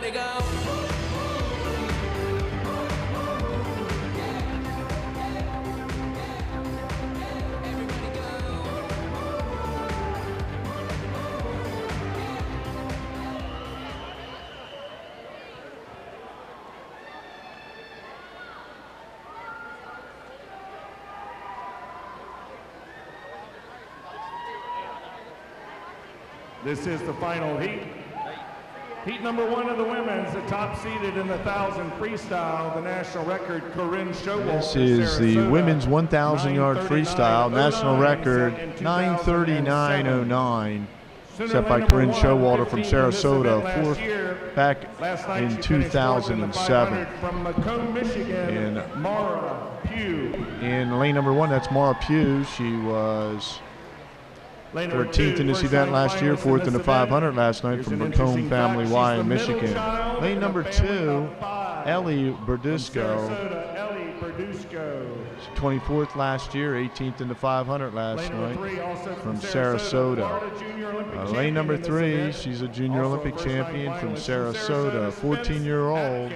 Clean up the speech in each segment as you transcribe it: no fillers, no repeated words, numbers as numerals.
Everybody go. This is the final heat. Heat number 1 of the women's, the top seeded in the 1000 freestyle, the national record, Corinne Showalter. This is the women's 1,000-yard freestyle, national record 9:39.09, set by Corinne Showalter from Sarasota, fourth back in 2007. From Macomb, Michigan, Mara Pugh. In lane number 1, that's Mara Pugh. She was 13th in this event last year, 4th in the 500 last night from Macomb Family Y in Michigan. Lane number 2, Ellie Berdusco. 24th last year, 18th in the 500 last night from Sarasota. Lane number 3, she's a junior Olympic champion from Sarasota, 14-year-old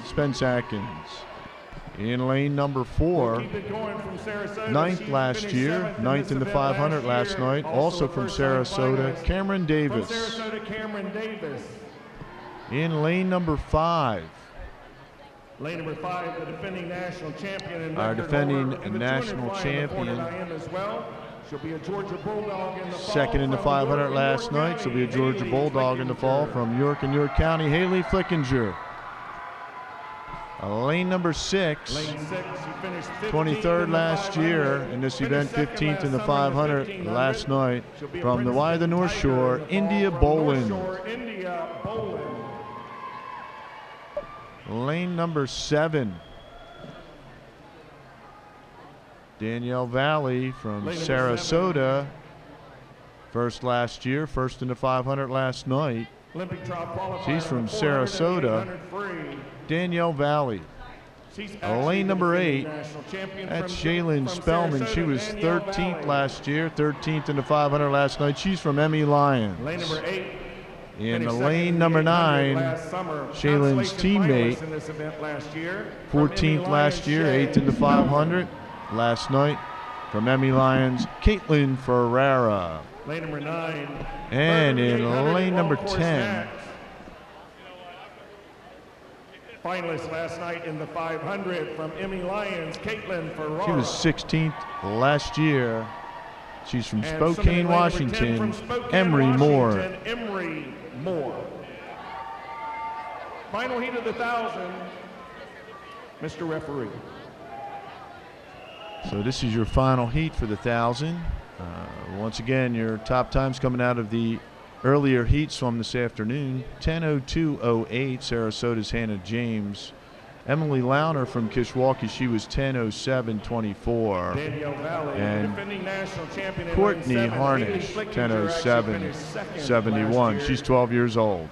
Spence Atkins. In lane number 4, 9th last year, 9th in the 500 last night, also from Sarasota, Cameron Davis. In lane number 5, the defending national champion. Our defending national champion. She'll be a Georgia Bulldog in the fall. Second in the 500 last night. She'll be a Georgia Bulldog in the fall from York and York County, Haley Flickinger. Lane number 6, 23rd last year in this event, 15th in the 500 last night from the Y of the North Shore, India Boland. Lane number 7, Danielle Valley from Sarasota, first last year, first in the 500 last night. She's from Sarasota. Danielle Valley. Lane number 8, that's Shaylin Spellman. She was 13th last year, 13th in the 500 last night. She's from Emmy Lyons. In lane number 9, Shaylin's teammate, 14th last year, 8th in the 500 last night from Emmy Lyons, Caitlin Ferreira. Lane number 9. And in lane number 10, finalist last night in the 500 from Emmy Lyons, Caitlin Ferrara. She was 16th last year. She's from Spokane, Washington, Emery Moore. Emery Moore. Final heat of the 1000, Mr. Referee. So this is your final heat for the 1000. Once again, your top times coming out of the earlier heats from this afternoon. 10:02.08, Sarasota's Hannah James. Emily Launer from Kishwaukee, she was 10:07.24. And Courtney Harnish, 10:07.71. She's 12 years old.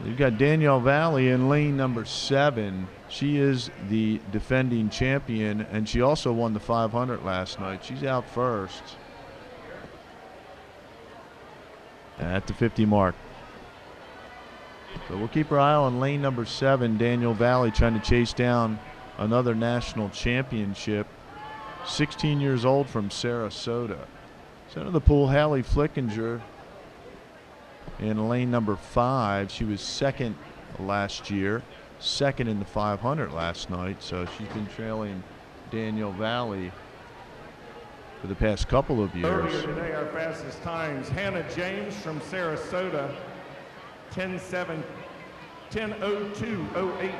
You've got Danielle Valley in lane number 7. She is the defending champion, and she also won the 500 last night. She's out first at the 50 mark. So we'll keep our eye on lane number 7, Danielle Valley, trying to chase down another national championship. 16 years old from Sarasota. Center of the pool, Hallie Flickinger. In lane number 5, she was second last year, second in the 500 last night, so she's been trailing Danielle Valley for the past couple of years. Earlier today, our fastest times, Hannah James from Sarasota, 10:02.08.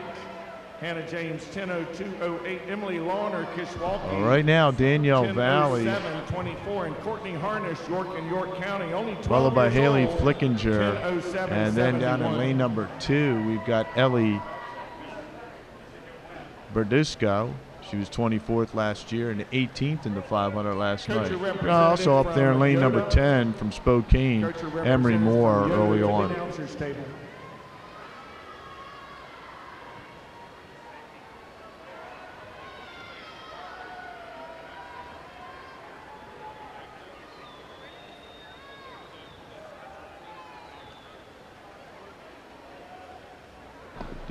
Hannah James, 10:02.08. Emily Launer, Kishwaukee. Right now, Danielle Valley, 10:07.24, and Courtney Harnish, York and York County, only 12 followed by years Haley old, Flickinger. 10:07.71. And then down in lane number 2, we've got Ellie Berdusco. She was 24th last year and 18th in the 500 last night. Also up there in lane number 10 from Spokane, Emery Moore early on.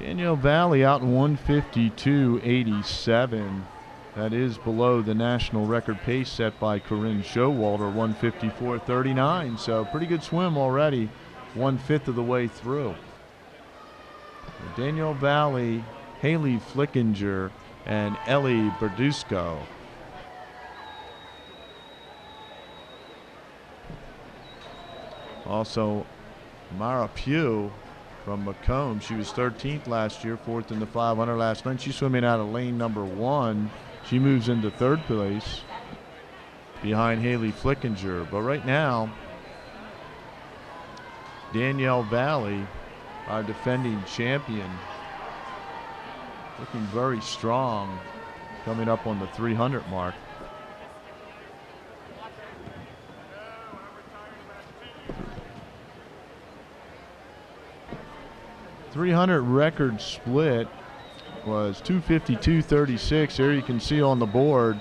Danielle Valley out in 152.87. That is below the national record pace set by Corinne Showalter, 154.39. So pretty good swim already, 1/5 of the way through. Danielle Valley, Haley Flickinger, and Ellie Berdusco. Also, Mara Pugh from Macomb. She was 13th last year, 4th in the 500 last night. She's swimming out of lane number 1. She moves into 3rd place behind Haley Flickinger. But right now, Danielle Valley, our defending champion, looking very strong, coming up on the 300 mark. .300 record split was 2:52.36. There you can see on the board,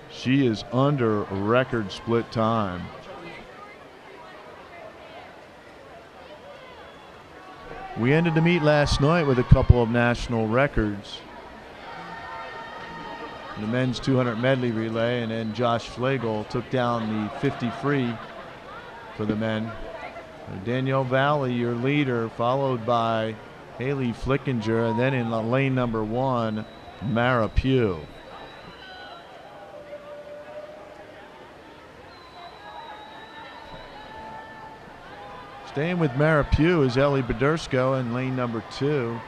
she is under record split time. We ended the meet last night with a couple of national records. The men's 200 medley relay, and then Josh Flegel took down the 50 free for the men. Danielle Valley, your leader, followed by Haley Flickinger, and then in lane number 1, Mara Pugh. Staying with Mara Pugh is Ellie Berdusco in lane number 2.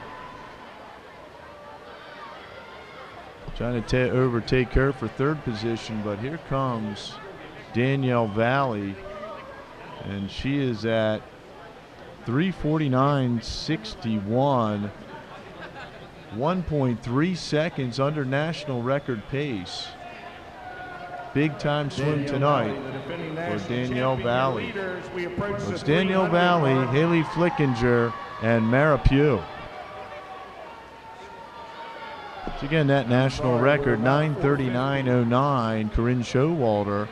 Trying to overtake her for 3rd position, but here comes Danielle Valley, and she is at 3:49.61, 1.3 seconds under national record pace. Big time swim tonight for Danielle Valley. It's Danielle Valley, Haley Flickinger, and Mara Pugh. So again, that national record, 9:39.09, Corinne Showalter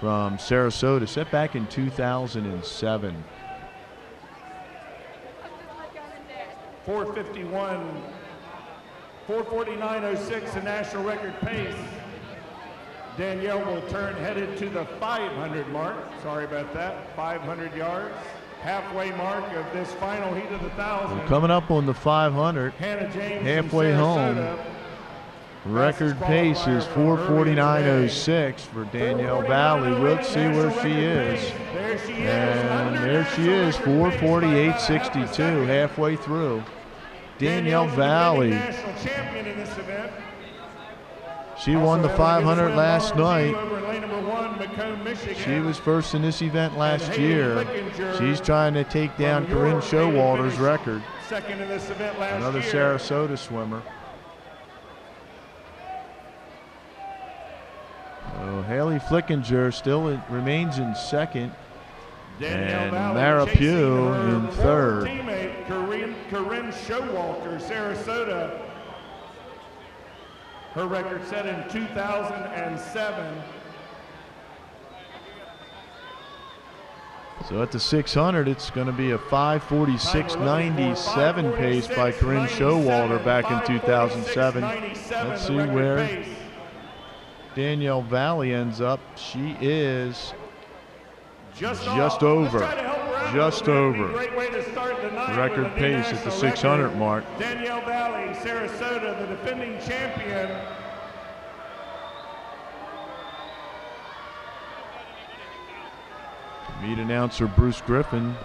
from Sarasota, set back in 2007. 4:49.06, the national record pace. Danielle will turn headed to the 500 mark. Sorry about that. 500 yards. Halfway mark of this final heat of the 1000. We're coming up on the 500. Hannah James halfway home. Record pace is 4:49.06 for Danielle Valley. We'll see where she is. And there she is, 4:48.62, halfway through. Danielle Valley. She won the 500 last night. She was first in this event last year. She's trying to take down Corinne Showalter's record. Another Sarasota swimmer. So Haley Flickinger still remains in 2nd. And Mara Pugh in 3rd. Teammate Corinne Showalter, Sarasota. Her record set in 2007. So at the 600, it's going to be a 5:46.97 pace by Corinne Showalter back in 2007. Let's see where Danielle Valley ends up. She is just over. Record pace at the 600 mark. Danielle Valley, Sarasota, the defending champion. Meet announcer Bruce Griffin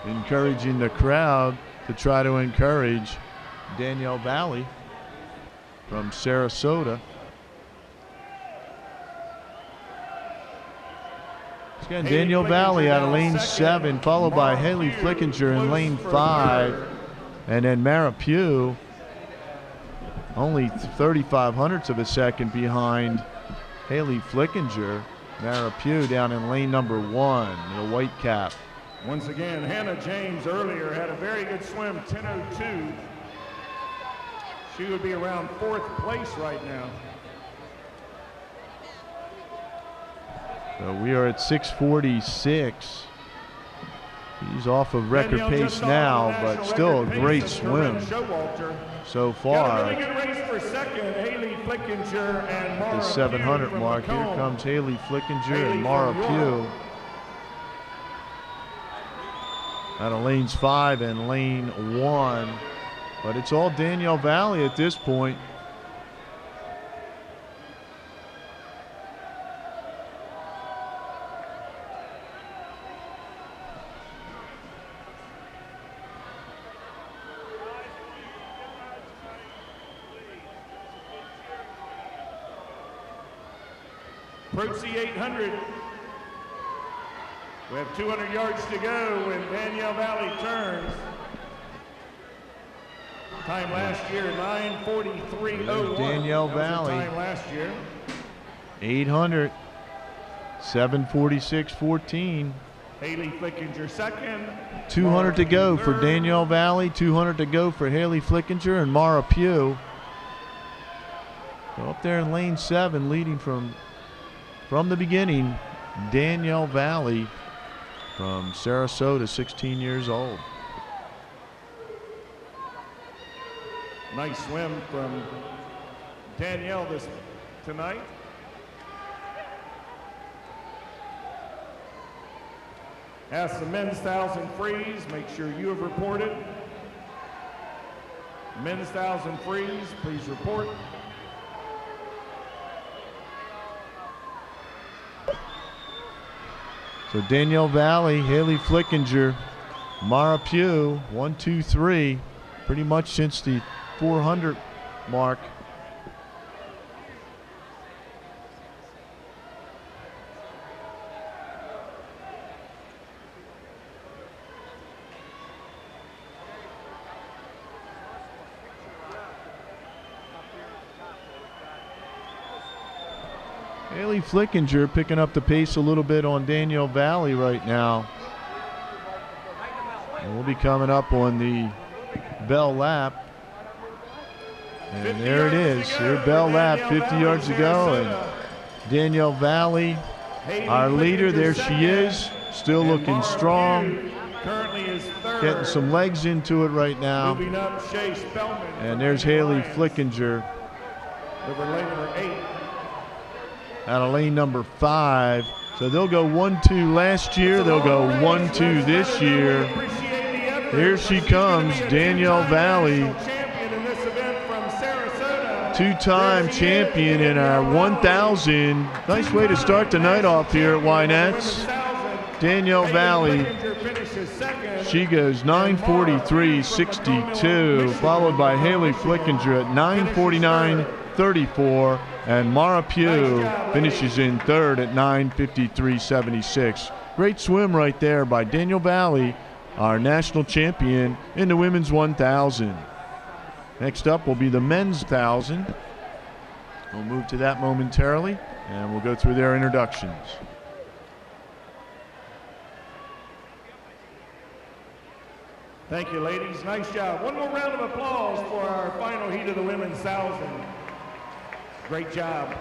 encouraging the crowd to try to encourage Danielle Valley from Sarasota. Again, Danielle Valley out of lane 7, followed by Haley Flickinger in lane 5, and then Mara Pugh only 35/100ths of a second behind Haley Flickinger. Mara Pugh down in lane number 1, the white cap. Once again, Hannah James earlier had a very good swim, 10:02. She would be around 4th place right now. So we are at 6:46. He's off of record pace now, but still a great swim so far. The 700 mark. Here comes Haley Flickinger and Mara Pugh out of lanes 5 and lane 1. But it's all Danielle Valley at this point. Approach the 800. We have 200 yards to go when Danielle Valley turns. Time last year, 9:43.01. Danielle Valley. Time last year. 800, 7:46.14. Haley Flickinger second. 200 to go for Danielle Valley. 200 to go for Haley Flickinger and Mara Pugh. So up there in lane 7, leading from the beginning, Danielle Valley from Sarasota, 16 years old. Nice swim from Danielle tonight. Ask the men's 1000 freeze. Make sure you have reported. Men's 1000 freeze, please report. So Danielle Valley, Haley Flickinger, Mara Pugh, 1, 2, 3, pretty much since the 400 mark. Haley Flickinger picking up the pace a little bit on Danielle Valley right now. And we'll be coming up on the bell lap. And there it is, your bell lap, 50 yards to go. And Danielle Valley, our leader, there she is, still looking strong. Getting some legs into it right now. And there's Haley Flickinger out of lane number 5. So they'll go 1-2 last year. They'll go 1-2 this year. Here she comes, Danielle Valley, two-time champion in our 1000. Nice way to start the night off here at Wynette's. Danielle Valley, she goes 9:43.62, followed by Haley Flickinger at 9:49.34. And Mara Pugh finishes in third at 9:53.76. Great swim right there by Danielle Valley, our national champion in the women's 1000. Next up will be the men's 1000. We'll move to that momentarily, and we'll go through their introductions. Thank you, ladies. Nice job. One more round of applause for our final heat of the women's 1000. Great job.